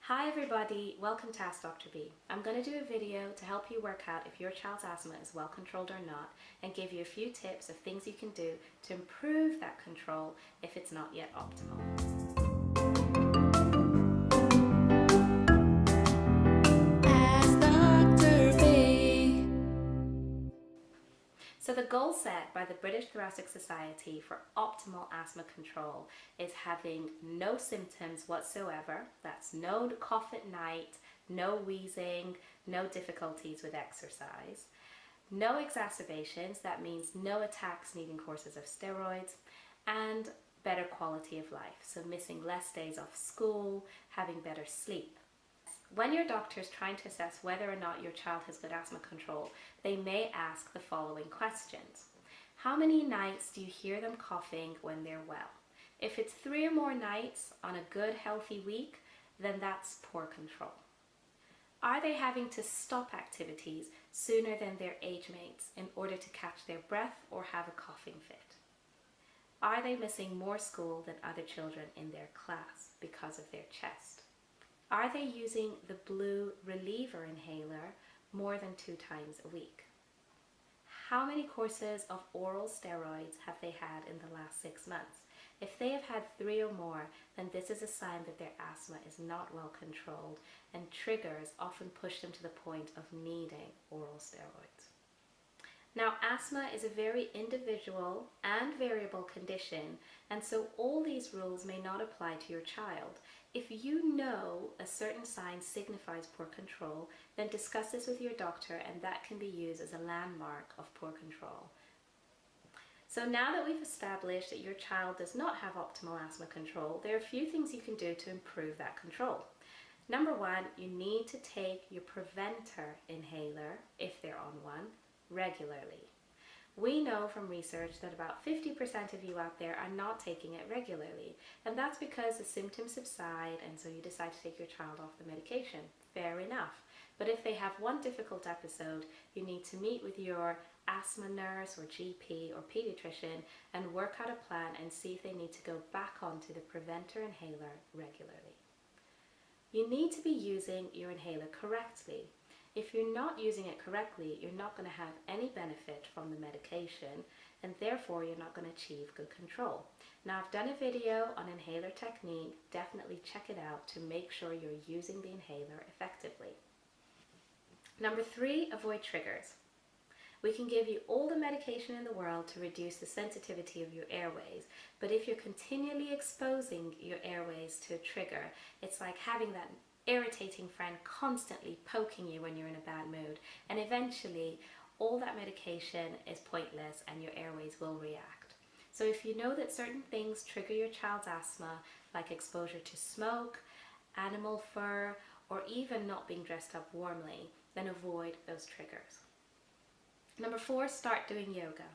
Hi everybody, welcome to Ask Dr. B. I'm going to do a video to help you work out if your child's asthma is well controlled or not and give you a few tips of things you can do to improve that control if it's not yet optimal. Ask Dr. B. So the goal set by the British Thoracic Society for optimal asthma control is having no symptoms whatsoever. That's no cough at night, no wheezing, no difficulties with exercise, no exacerbations, that means no attacks needing courses of steroids, and better quality of life, so missing less days off school, having better sleep. When your doctor is trying to assess whether or not your child has good asthma control, they may ask the following questions. How many nights do you hear them coughing when they're well? If it's 3 or more nights on a good healthy week, then that's poor control. Are they having to stop activities sooner than their age mates in order to catch their breath or have a coughing fit? Are they missing more school than other children in their class because of their chest? Are they using the blue reliever inhaler more than 2 times a week? How many courses of oral steroids have they had in the last 6 months? If they have had 3 or more, then this is a sign that their asthma is not well controlled, and triggers often push them to the point of needing oral steroids. Now, asthma is a very individual and variable condition, and so all these rules may not apply to your child. If you know a certain sign signifies poor control, then discuss this with your doctor, and that can be used as a landmark of poor control. So now that we've established that your child does not have optimal asthma control, there are a few things you can do to improve that control. Number 1, you need to take your preventer inhaler, if they're on one, regularly. We know from research that about 50% of you out there are not taking it regularly, and that's because the symptoms subside and so you decide to take your child off the medication. Fair enough. But if they have one difficult episode, you need to meet with your asthma nurse or GP or pediatrician and work out a plan and see if they need to go back onto the preventer inhaler regularly. You need to be using your inhaler correctly. If you're not using it correctly, you're not going to have any benefit from the medication, and therefore you're not going to achieve good control. Now, I've done a video on inhaler technique. Definitely check it out to make sure you're using the inhaler effectively. Number 3, avoid triggers. We can give you all the medication in the world to reduce the sensitivity of your airways, but if you're continually exposing your airways to a trigger, it's like having that irritating friend constantly poking you when you're in a bad mood, and eventually all that medication is pointless and your airways will react. So if you know that certain things trigger your child's asthma, like exposure to smoke, animal fur, or even not being dressed up warmly, then avoid those triggers. Number 4, start doing yoga.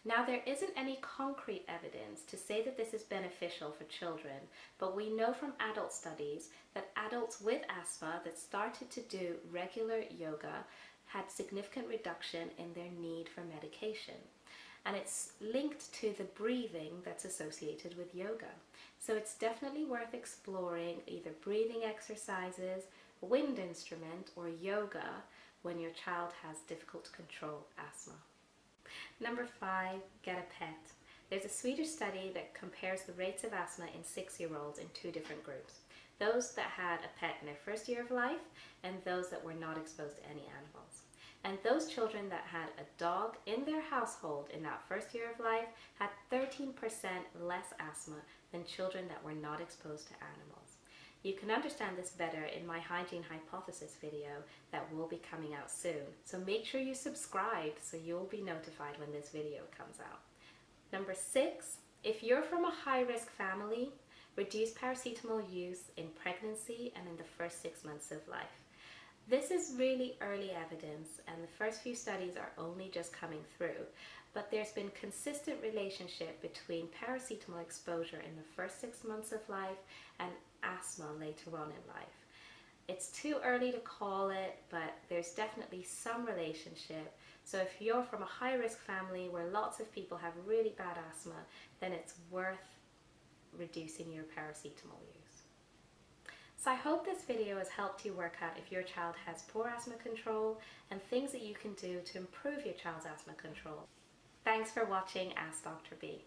Now, there isn't any concrete evidence to say that this is beneficial for children, but we know from adult studies that adults with asthma that started to do regular yoga had significant reduction in their need for medication. And it's linked to the breathing that's associated with yoga. So it's definitely worth exploring either breathing exercises, a wind instrument, or yoga when your child has difficult to control asthma. Number 5, get a pet. There's a Swedish study that compares the rates of asthma in 6-year-olds in 2 different groups. Those that had a pet in their first year of life and those that were not exposed to any animals. And those children that had a dog in their household in that first year of life had 13% less asthma than children that were not exposed to animals. You can understand this better in my hygiene hypothesis video that will be coming out soon. So make sure you subscribe so you'll be notified when this video comes out. Number 6, if you're from a high-risk family, reduce paracetamol use in pregnancy and in the first 6 months of life. This is really early evidence, and the first few studies are only just coming through, but there's been consistent relationship between paracetamol exposure in the first 6 months of life and asthma later on in life. It's too early to call it, but there's definitely some relationship. So if you're from a high-risk family where lots of people have really bad asthma, then it's worth reducing your paracetamol use. So I hope this video has helped you work out if your child has poor asthma control and things that you can do to improve your child's asthma control. Thanks for watching Ask Dr. B.